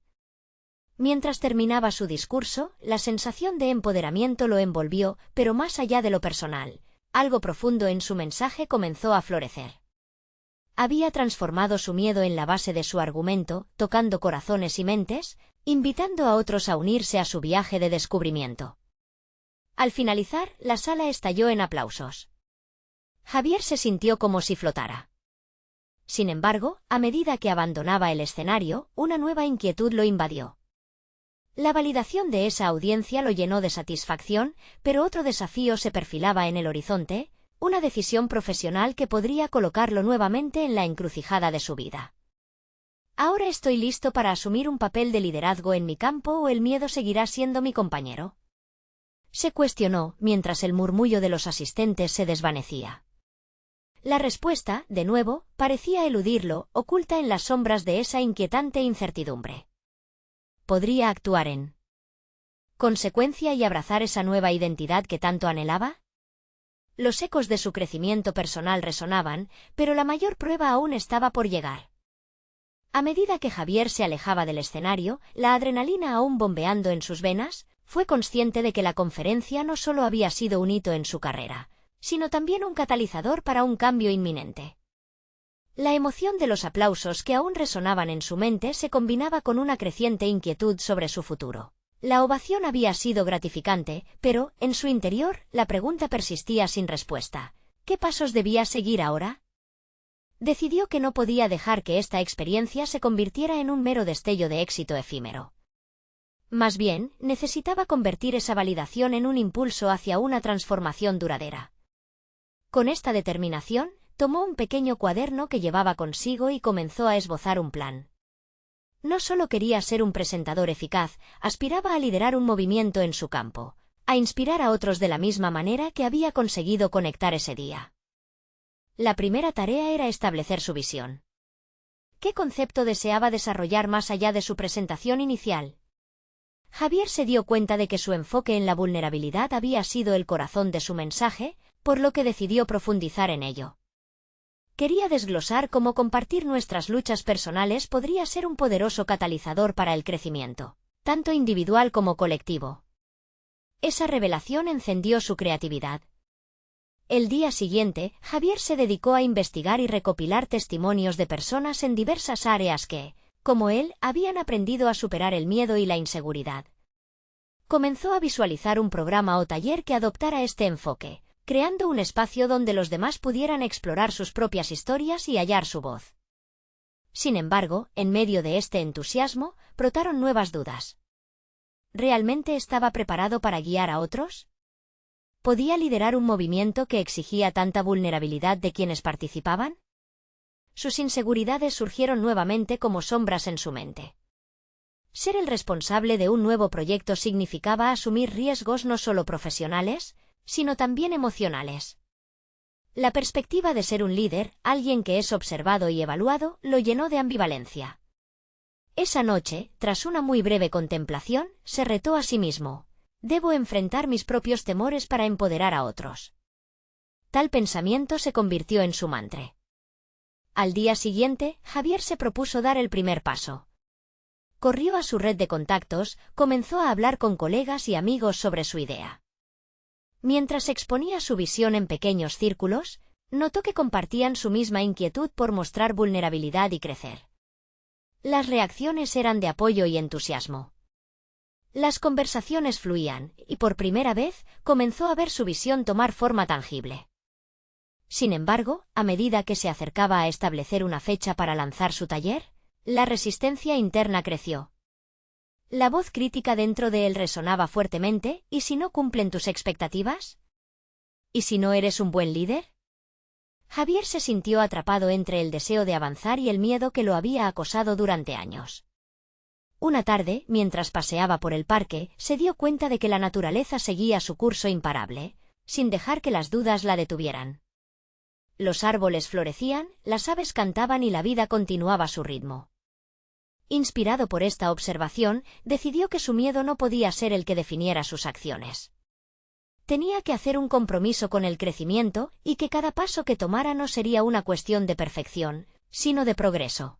Mientras terminaba su discurso, la sensación de empoderamiento lo envolvió, pero más allá de lo personal, algo profundo en su mensaje comenzó a florecer. Había transformado su miedo en la base de su argumento, tocando corazones y mentes, invitando a otros a unirse a su viaje de descubrimiento. Al finalizar, la sala estalló en aplausos. Javier se sintió como si flotara. Sin embargo, a medida que abandonaba el escenario, una nueva inquietud lo invadió. La validación de esa audiencia lo llenó de satisfacción, pero otro desafío se perfilaba en el horizonte, una decisión profesional que podría colocarlo nuevamente en la encrucijada de su vida. ¿Ahora estoy listo para asumir un papel de liderazgo en mi campo o el miedo seguirá siendo mi compañero? Se cuestionó, mientras el murmullo de los asistentes se desvanecía. La respuesta, de nuevo, parecía eludirlo, oculta en las sombras de esa inquietante incertidumbre. ¿Podría actuar en consecuencia y abrazar esa nueva identidad que tanto anhelaba? Los ecos de su crecimiento personal resonaban, pero la mayor prueba aún estaba por llegar. A medida que Javier se alejaba del escenario, la adrenalina aún bombeando en sus venas, fue consciente de que la conferencia no solo había sido un hito en su carrera, sino también un catalizador para un cambio inminente. La emoción de los aplausos que aún resonaban en su mente se combinaba con una creciente inquietud sobre su futuro. La ovación había sido gratificante, pero, en su interior, la pregunta persistía sin respuesta. ¿Qué pasos debía seguir ahora? Decidió que no podía dejar que esta experiencia se convirtiera en un mero destello de éxito efímero. Más bien, necesitaba convertir esa validación en un impulso hacia una transformación duradera. Con esta determinación, tomó un pequeño cuaderno que llevaba consigo y comenzó a esbozar un plan. No solo quería ser un presentador eficaz, aspiraba a liderar un movimiento en su campo, a inspirar a otros de la misma manera que había conseguido conectar ese día. La primera tarea era establecer su visión. ¿Qué concepto deseaba desarrollar más allá de su presentación inicial? Javier se dio cuenta de que su enfoque en la vulnerabilidad había sido el corazón de su mensaje, por lo que decidió profundizar en ello. Quería desglosar cómo compartir nuestras luchas personales podría ser un poderoso catalizador para el crecimiento, tanto individual como colectivo. Esa revelación encendió su creatividad. El día siguiente, Javier se dedicó a investigar y recopilar testimonios de personas en diversas áreas que, como él, habían aprendido a superar el miedo y la inseguridad. Comenzó a visualizar un programa o taller que adoptara este enfoque, creando un espacio donde los demás pudieran explorar sus propias historias y hallar su voz. Sin embargo, en medio de este entusiasmo, brotaron nuevas dudas. ¿Realmente estaba preparado para guiar a otros? ¿Podía liderar un movimiento que exigía tanta vulnerabilidad de quienes participaban? Sus inseguridades surgieron nuevamente como sombras en su mente. Ser el responsable de un nuevo proyecto significaba asumir riesgos no solo profesionales, sino también emocionales. La perspectiva de ser un líder, alguien que es observado y evaluado, lo llenó de ambivalencia. Esa noche, tras una muy breve contemplación, se retó a sí mismo. Debo enfrentar mis propios temores para empoderar a otros. Tal pensamiento se convirtió en su mantra. Al día siguiente, Javier se propuso dar el primer paso. Corrió a su red de contactos, comenzó a hablar con colegas y amigos sobre su idea. Mientras exponía su visión en pequeños círculos, notó que compartían su misma inquietud por mostrar vulnerabilidad y crecer. Las reacciones eran de apoyo y entusiasmo. Las conversaciones fluían, y por primera vez, comenzó a ver su visión tomar forma tangible. Sin embargo, a medida que se acercaba a establecer una fecha para lanzar su taller, la resistencia interna creció. La voz crítica dentro de él resonaba fuertemente, ¿y si no cumplen tus expectativas? ¿Y si no eres un buen líder? Javier se sintió atrapado entre el deseo de avanzar y el miedo que lo había acosado durante años. Una tarde, mientras paseaba por el parque, se dio cuenta de que la naturaleza seguía su curso imparable, sin dejar que las dudas la detuvieran. Los árboles florecían, las aves cantaban y la vida continuaba su ritmo. Inspirado por esta observación, decidió que su miedo no podía ser el que definiera sus acciones. Tenía que hacer un compromiso con el crecimiento y que cada paso que tomara no sería una cuestión de perfección, sino de progreso.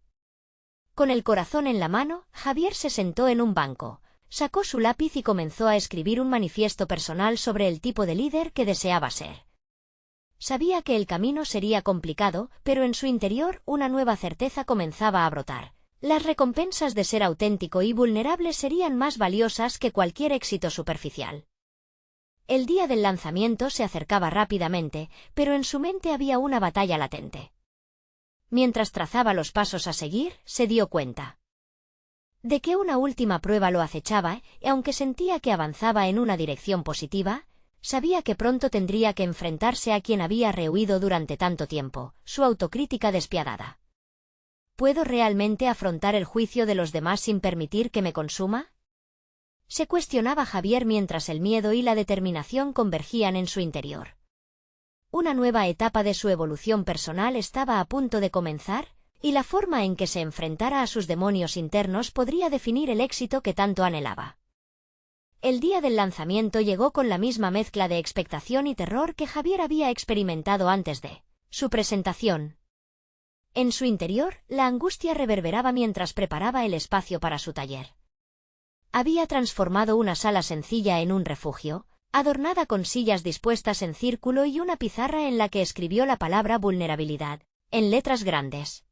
Con el corazón en la mano, Javier se sentó en un banco, sacó su lápiz y comenzó a escribir un manifiesto personal sobre el tipo de líder que deseaba ser. Sabía que el camino sería complicado, pero en su interior una nueva certeza comenzaba a brotar. Las recompensas de ser auténtico y vulnerable serían más valiosas que cualquier éxito superficial. El día del lanzamiento se acercaba rápidamente, pero en su mente había una batalla latente. Mientras trazaba los pasos a seguir, se dio cuenta de que una última prueba lo acechaba, y aunque sentía que avanzaba en una dirección positiva, sabía que pronto tendría que enfrentarse a quien había rehuido durante tanto tiempo, su autocrítica despiadada. ¿Puedo realmente afrontar el juicio de los demás sin permitir que me consuma? Se cuestionaba Javier mientras el miedo y la determinación convergían en su interior. Una nueva etapa de su evolución personal estaba a punto de comenzar, y la forma en que se enfrentara a sus demonios internos podría definir el éxito que tanto anhelaba. El día del lanzamiento llegó con la misma mezcla de expectación y terror que Javier había experimentado antes de su presentación. En su interior, la angustia reverberaba mientras preparaba el espacio para su taller. Había transformado una sala sencilla en un refugio, adornada con sillas dispuestas en círculo y una pizarra en la que escribió la palabra vulnerabilidad, en letras grandes.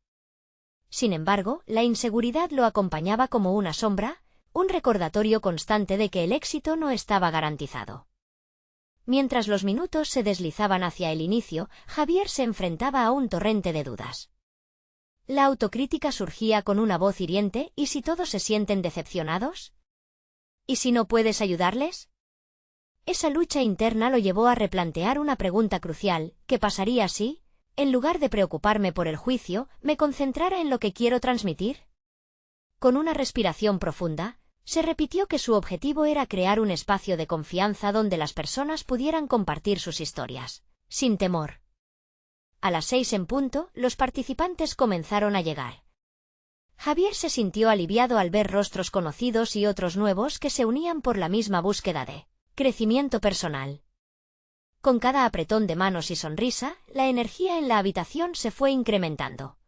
Sin embargo, la inseguridad lo acompañaba como una sombra, un recordatorio constante de que el éxito no estaba garantizado. Mientras los minutos se deslizaban hacia el inicio, Javier se enfrentaba a un torrente de dudas. La autocrítica surgía con una voz hiriente, ¿y si todos se sienten decepcionados? ¿Y si no puedes ayudarles? Esa lucha interna lo llevó a replantear una pregunta crucial: ¿qué pasaría si, en lugar de preocuparme por el juicio, me concentrara en lo que quiero transmitir? Con una respiración profunda, se repitió que su objetivo era crear un espacio de confianza donde las personas pudieran compartir sus historias, sin temor. A las 6 en punto, los participantes comenzaron a llegar. Javier se sintió aliviado al ver rostros conocidos y otros nuevos que se unían por la misma búsqueda de crecimiento personal. Con cada apretón de manos y sonrisa, la energía en la habitación se fue incrementando.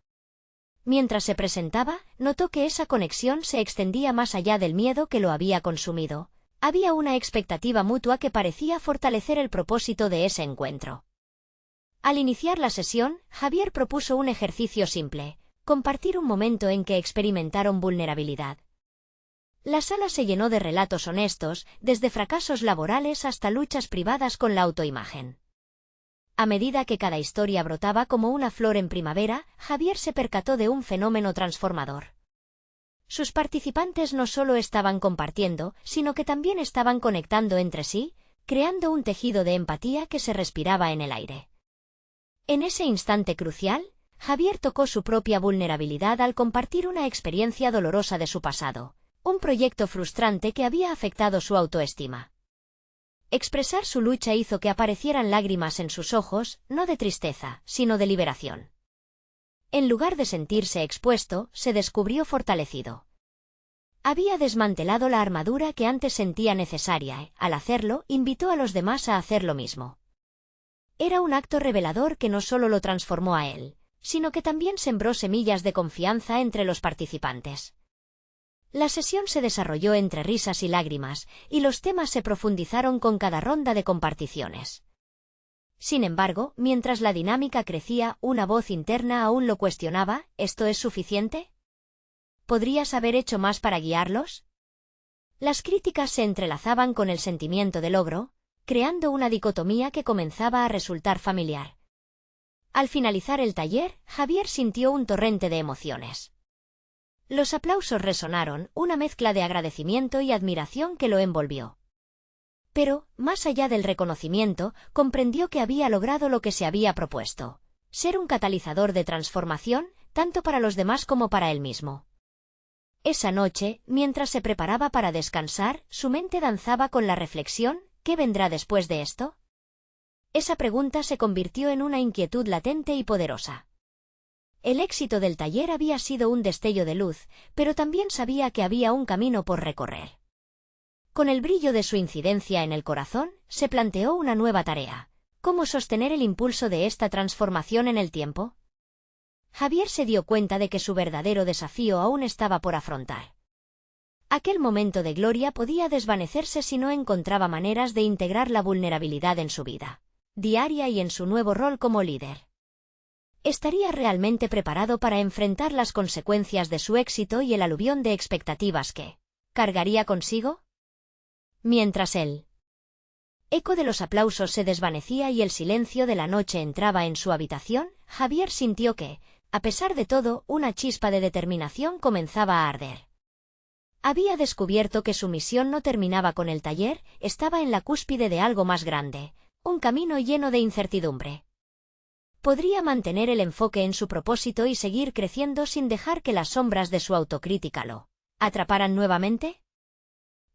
Mientras se presentaba, notó que esa conexión se extendía más allá del miedo que lo había consumido. Había una expectativa mutua que parecía fortalecer el propósito de ese encuentro. Al iniciar la sesión, Javier propuso un ejercicio simple: compartir un momento en que experimentaron vulnerabilidad. La sala se llenó de relatos honestos, desde fracasos laborales hasta luchas privadas con la autoimagen. A medida que cada historia brotaba como una flor en primavera, Javier se percató de un fenómeno transformador. Sus participantes no solo estaban compartiendo, sino que también estaban conectando entre sí, creando un tejido de empatía que se respiraba en el aire. En ese instante crucial, Javier tocó su propia vulnerabilidad al compartir una experiencia dolorosa de su pasado, un proyecto frustrante que había afectado su autoestima. Expresar su lucha hizo que aparecieran lágrimas en sus ojos, no de tristeza, sino de liberación. En lugar de sentirse expuesto, se descubrió fortalecido. Había desmantelado la armadura que antes sentía necesaria y, al hacerlo, invitó a los demás a hacer lo mismo. Era un acto revelador que no solo lo transformó a él, sino que también sembró semillas de confianza entre los participantes. La sesión se desarrolló entre risas y lágrimas, y los temas se profundizaron con cada ronda de comparticiones. Sin embargo, mientras la dinámica crecía, una voz interna aún lo cuestionaba: ¿esto es suficiente? ¿Podrías haber hecho más para guiarlos? Las críticas se entrelazaban con el sentimiento de logro, creando una dicotomía que comenzaba a resultar familiar. Al finalizar el taller, Javier sintió un torrente de emociones. Los aplausos resonaron, una mezcla de agradecimiento y admiración que lo envolvió. Pero, más allá del reconocimiento, comprendió que había logrado lo que se había propuesto: ser un catalizador de transformación, tanto para los demás como para él mismo. Esa noche, mientras se preparaba para descansar, su mente danzaba con la reflexión: ¿qué vendrá después de esto? Esa pregunta se convirtió en una inquietud latente y poderosa. El éxito del taller había sido un destello de luz, pero también sabía que había un camino por recorrer. Con el brillo de su incidencia en el corazón, se planteó una nueva tarea: ¿cómo sostener el impulso de esta transformación en el tiempo? Javier se dio cuenta de que su verdadero desafío aún estaba por afrontar. Aquel momento de gloria podía desvanecerse si no encontraba maneras de integrar la vulnerabilidad en su vida diaria y en su nuevo rol como líder. ¿Estaría realmente preparado para enfrentar las consecuencias de su éxito y el aluvión de expectativas que cargaría consigo? Mientras el eco de los aplausos se desvanecía y el silencio de la noche entraba en su habitación, Javier sintió que, a pesar de todo, una chispa de determinación comenzaba a arder. Había descubierto que su misión no terminaba con el taller, estaba en la cúspide de algo más grande, un camino lleno de incertidumbre. ¿Podría mantener el enfoque en su propósito y seguir creciendo sin dejar que las sombras de su autocrítica lo atraparan nuevamente?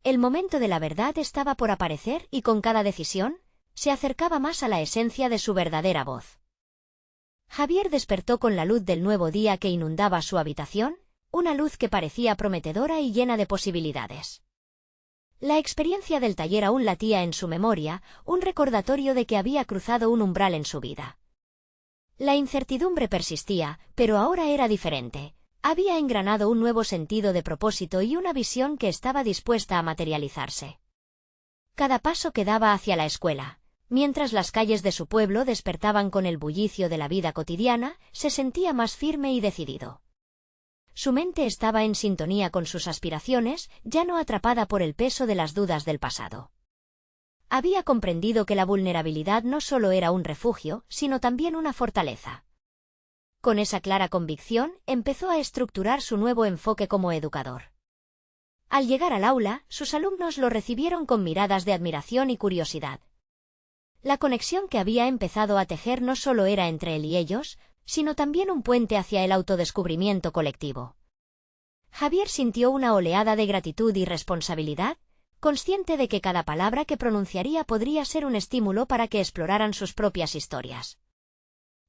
El momento de la verdad estaba por aparecer y con cada decisión, se acercaba más a la esencia de su verdadera voz. Javier despertó con la luz del nuevo día que inundaba su habitación, una luz que parecía prometedora y llena de posibilidades. La experiencia del taller aún latía en su memoria, un recordatorio de que había cruzado un umbral en su vida. La incertidumbre persistía, pero ahora era diferente. Había engranado un nuevo sentido de propósito y una visión que estaba dispuesta a materializarse. Cada paso que daba hacia la escuela, mientras las calles de su pueblo despertaban con el bullicio de la vida cotidiana, se sentía más firme y decidido. Su mente estaba en sintonía con sus aspiraciones, ya no atrapada por el peso de las dudas del pasado. Había comprendido que la vulnerabilidad no solo era un refugio, sino también una fortaleza. Con esa clara convicción, empezó a estructurar su nuevo enfoque como educador. Al llegar al aula, sus alumnos lo recibieron con miradas de admiración y curiosidad. La conexión que había empezado a tejer no solo era entre él y ellos, sino también un puente hacia el autodescubrimiento colectivo. Javier sintió una oleada de gratitud y responsabilidad, consciente de que cada palabra que pronunciaría podría ser un estímulo para que exploraran sus propias historias.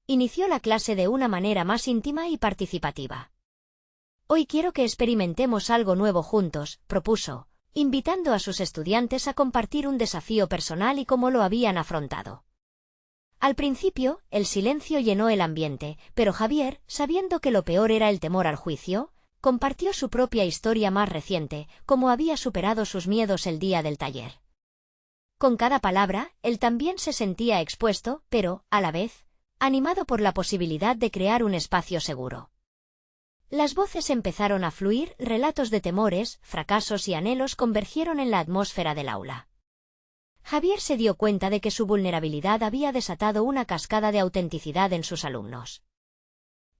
Inició la clase de una manera más íntima y participativa. Hoy quiero que experimentemos algo nuevo juntos, propuso, invitando a sus estudiantes a compartir un desafío personal y cómo lo habían afrontado. Al principio, el silencio llenó el ambiente, pero Javier, sabiendo que lo peor era el temor al juicio, compartió su propia historia más reciente, cómo había superado sus miedos el día del taller. Con cada palabra, él también se sentía expuesto, pero, a la vez, animado por la posibilidad de crear un espacio seguro. Las voces empezaron a fluir, relatos de temores, fracasos y anhelos convergieron en la atmósfera del aula. Javier se dio cuenta de que su vulnerabilidad había desatado una cascada de autenticidad en sus alumnos.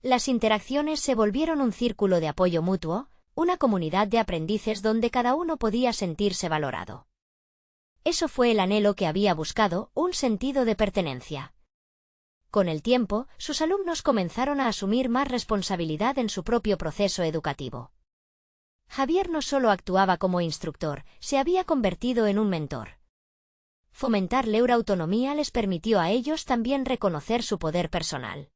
Las interacciones se volvieron un círculo de apoyo mutuo, una comunidad de aprendices donde cada uno podía sentirse valorado. Eso fue el anhelo que había buscado, un sentido de pertenencia. Con el tiempo, sus alumnos comenzaron a asumir más responsabilidad en su propio proceso educativo. Javier no solo actuaba como instructor, se había convertido en un mentor. Fomentar la autonomía les permitió a ellos también reconocer su poder personal.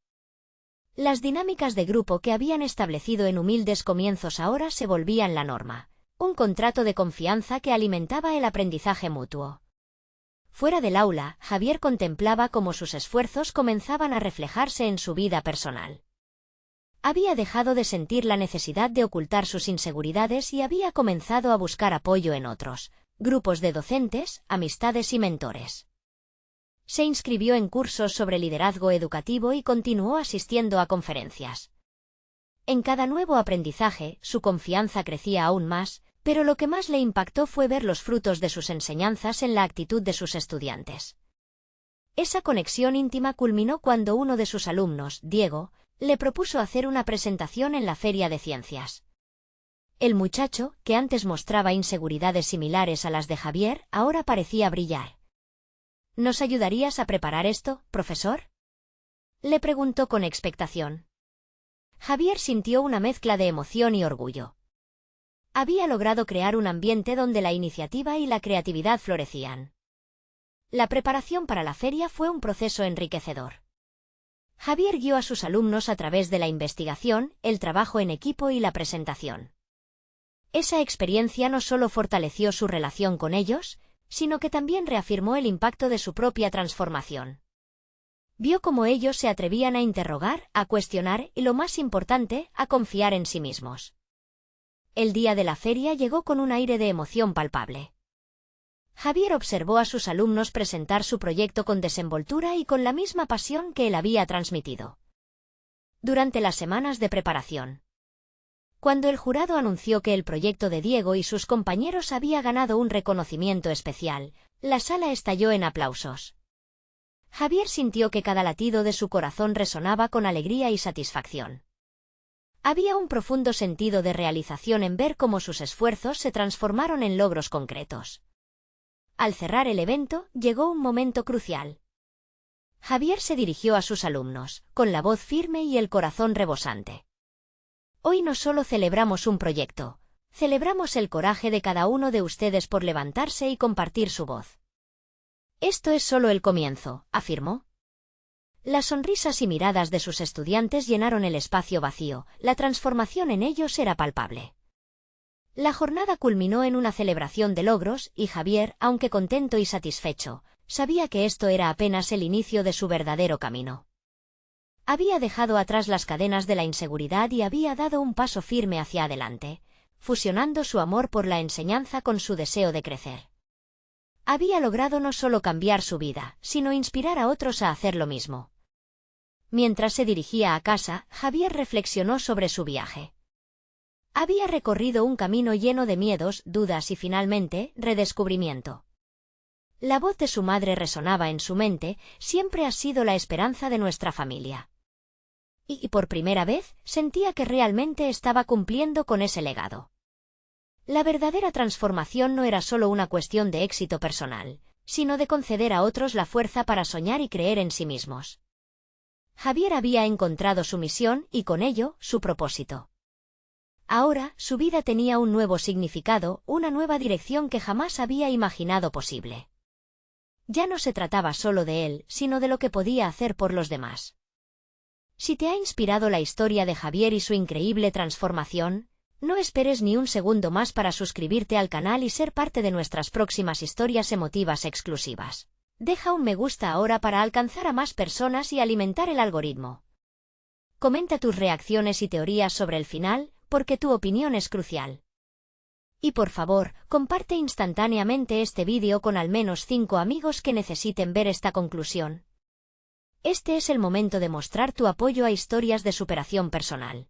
Las dinámicas de grupo que habían establecido en humildes comienzos ahora se volvían la norma, un contrato de confianza que alimentaba el aprendizaje mutuo. Fuera del aula, Javier contemplaba cómo sus esfuerzos comenzaban a reflejarse en su vida personal. Había dejado de sentir la necesidad de ocultar sus inseguridades y había comenzado a buscar apoyo en otros, grupos de docentes, amistades y mentores. Se inscribió en cursos sobre liderazgo educativo y continuó asistiendo a conferencias. En cada nuevo aprendizaje, su confianza crecía aún más, pero lo que más le impactó fue ver los frutos de sus enseñanzas en la actitud de sus estudiantes. Esa conexión íntima culminó cuando uno de sus alumnos, Diego, le propuso hacer una presentación en la Feria de Ciencias. El muchacho, que antes mostraba inseguridades similares a las de Javier, ahora parecía brillar. ¿Nos ayudarías a preparar esto, profesor?, le preguntó con expectación. Javier sintió una mezcla de emoción y orgullo. Había logrado crear un ambiente donde la iniciativa y la creatividad florecían. La preparación para la feria fue un proceso enriquecedor. Javier guió a sus alumnos a través de la investigación, el trabajo en equipo y la presentación. Esa experiencia no solo fortaleció su relación con ellos, sino que también reafirmó el impacto de su propia transformación. Vio cómo ellos se atrevían a interrogar, a cuestionar y, lo más importante, a confiar en sí mismos. El día de la feria llegó con un aire de emoción palpable. Javier observó a sus alumnos presentar su proyecto con desenvoltura y con la misma pasión que él había transmitido. Durante las semanas de preparación, cuando el jurado anunció que el proyecto de Diego y sus compañeros había ganado un reconocimiento especial, la sala estalló en aplausos. Javier sintió que cada latido de su corazón resonaba con alegría y satisfacción. Había un profundo sentido de realización en ver cómo sus esfuerzos se transformaron en logros concretos. Al cerrar el evento, llegó un momento crucial. Javier se dirigió a sus alumnos, con la voz firme y el corazón rebosante. Hoy no solo celebramos un proyecto, celebramos el coraje de cada uno de ustedes por levantarse y compartir su voz. Esto es solo el comienzo, afirmó. Las sonrisas y miradas de sus estudiantes llenaron el espacio vacío, la transformación en ellos era palpable. La jornada culminó en una celebración de logros y Javier, aunque contento y satisfecho, sabía que esto era apenas el inicio de su verdadero camino. Había dejado atrás las cadenas de la inseguridad y había dado un paso firme hacia adelante, fusionando su amor por la enseñanza con su deseo de crecer. Había logrado no solo cambiar su vida, sino inspirar a otros a hacer lo mismo. Mientras se dirigía a casa, Javier reflexionó sobre su viaje. Había recorrido un camino lleno de miedos, dudas y finalmente, redescubrimiento. La voz de su madre resonaba en su mente: siempre has sido la esperanza de nuestra familia. Y por primera vez, sentía que realmente estaba cumpliendo con ese legado. La verdadera transformación no era solo una cuestión de éxito personal, sino de conceder a otros la fuerza para soñar y creer en sí mismos. Javier había encontrado su misión y con ello, su propósito. Ahora, su vida tenía un nuevo significado, una nueva dirección que jamás había imaginado posible. Ya no se trataba solo de él, sino de lo que podía hacer por los demás. Si te ha inspirado la historia de Javier y su increíble transformación, no esperes ni un segundo más para suscribirte al canal y ser parte de nuestras próximas historias emotivas exclusivas. Deja un me gusta ahora para alcanzar a más personas y alimentar el algoritmo. Comenta tus reacciones y teorías sobre el final, porque tu opinión es crucial. Y por favor, comparte instantáneamente este vídeo con al menos 5 amigos que necesiten ver esta conclusión. Este es el momento de mostrar tu apoyo a historias de superación personal.